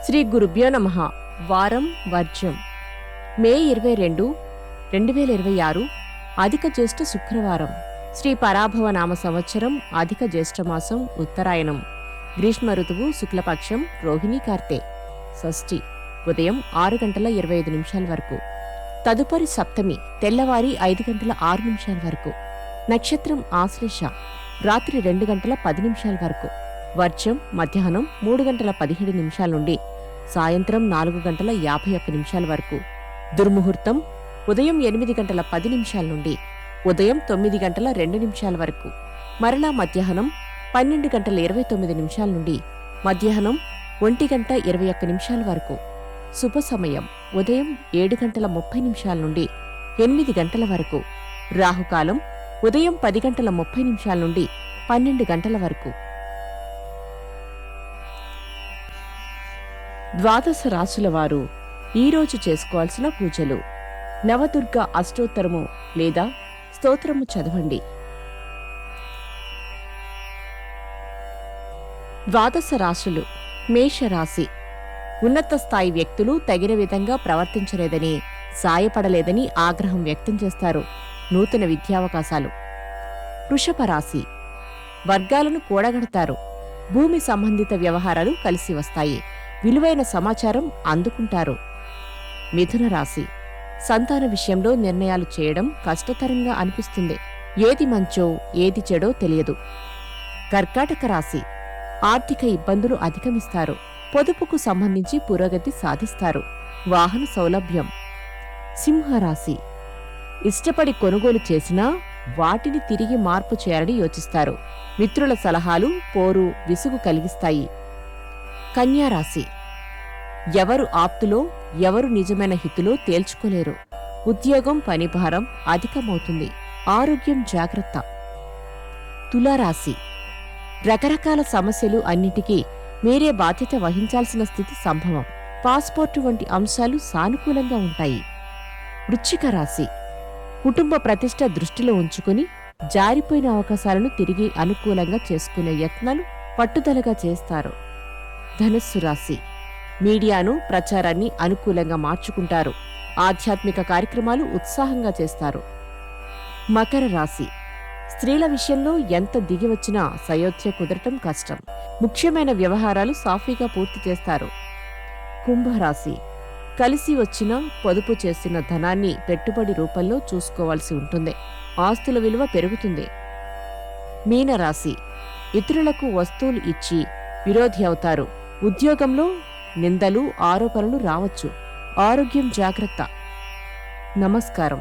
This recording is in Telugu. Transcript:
శ్రీ గురుభ్యో నమః. వారం వర్జ్యం. మే 22, 2026 అధిక జ్యేష్ఠ శుక్రవారం. శ్రీ పరాభవ నామ సంవత్సరం అధిక జ్యేష్ఠమాసం ఉత్తరాయణం. గ్రీష్మ ఋతువు శుక్లపక్షం రోహిణీ కార్తె. షష్ఠి ఉదయం 6:25 వరకు. తదుపరి సప్తమి తెల్లవారి 5:06 వరకు. నక్షత్రం ఆశ్లేష రాత్రి 2:10 వరకు. వర్షం మధ్యాహ్నం 3:17 నుండి సాయంత్రం 4:51 వరకు. దుర్ముహూర్తం ఉదయం 8:10 నుండి ఉదయం 9:02 వరకు. మరలా మధ్యాహ్నం 12:29 నుండి మధ్యాహ్నం 1:21 వరకు. శుభ సమయం ఉదయం 7:30 నుండి 8 గంటల వరకు. రాహుకాలం ఉదయం 10:30 నుండి 12 గంటల వరకు. ద్వాదశ రాశుల వారు ఈరోజు చేసుకోవాల్సిన పూజలు. నవదుర్గ అష్టోత్తరము లేదా స్తోత్రము చదవండి. ద్వాదశ రాశులు. మేషరాశి. ఉన్నత స్థాయి వ్యక్తులు తగిన విధంగా ప్రవర్తించలేదని, సాయపడలేదని ఆగ్రహం వ్యక్తం చేస్తారు. నూతన విద్యావకాశాలు. వృషభ రాశి. వర్గాలను కూడగడతారు. భూమి సంబంధిత వ్యవహారాలు కలిసి వస్తాయి. విలువైన సమాచారం అందుకుంటారు. మిథున రాశి. సంతాన విషయంలో నిర్ణయాలు చేయడం కష్టతరంగా అనిపిస్తుంది. ఏది మంచో ఏది చెడో తెలియదు. కర్కాటక రాశి. ఆర్థిక ఇబ్బందులు అధిగమిస్తారు. పొదుపుకు సంబంధించి పురోగతి సాధిస్తారు. వాహన సౌలభ్యం. సింహరాశి. ఇష్టపడి కొనుగోలు చేసినా వాటిని తిరిగి మార్పు చేయాలని యోచిస్తారు. మిత్రుల సలహాలు పోరు విసుగు కలిగిస్తాయి. కన్యారాశి. ఎవరు ఆప్తులో ఎవరు నిజమైన హితులో తేల్చుకోలేరు. ఉద్యోగం పనిభారం అధికమవుతుంది. ఆరోగ్యం జాగ్రత్త. తులారాశి. రకరకాల సమస్యలు అన్నిటికీ మీరే బాధ్యత వహించాల్సిన స్థితి సంభవం. పాస్పోర్టు వంటి అంశాలు సానుకూలంగా ఉంటాయి. వృశ్చిక రాశి. కుటుంబ ప్రతిష్ట దృష్టిలో ఉంచుకుని జారిపోయిన అవకాశాలను తిరిగి అనుకూలంగా చేసుకునే యత్నాలు పట్టుదలగా చేస్తారు. ధనుస్సు రాశి. మీడియాను ప్రచారాన్ని అనుకూలంగా మార్చుకుంటారు. ఆధ్యాత్మిక కార్యక్రమాలు ఉత్సాహంగా చేస్తారు. మకర రాశి. స్త్రీల విషయంలో ఎంత దిగివచ్చినా సయోధ్య కుదరటం కష్టం. ముఖ్యమైన వ్యవహారాలు సాఫీగా పూర్తి చేస్తారు. కుంభరాశి. కలిసి వచ్చిన పొదుపు చేసిన ధనాన్ని పెట్టుబడి రూపంలో చూసుకోవాల్సి ఉంటుంది. ఆస్తుల విలువ పెరుగుతుంది. మీనరాశి. ఇతరులకు వస్తువులు ఇచ్చి విరోధి అవుతారు. ఉద్యోగంలో నిందలు ఆరోపణలు రావచ్చు. ఆరోగ్యం జాగ్రత్త. నమస్కారం.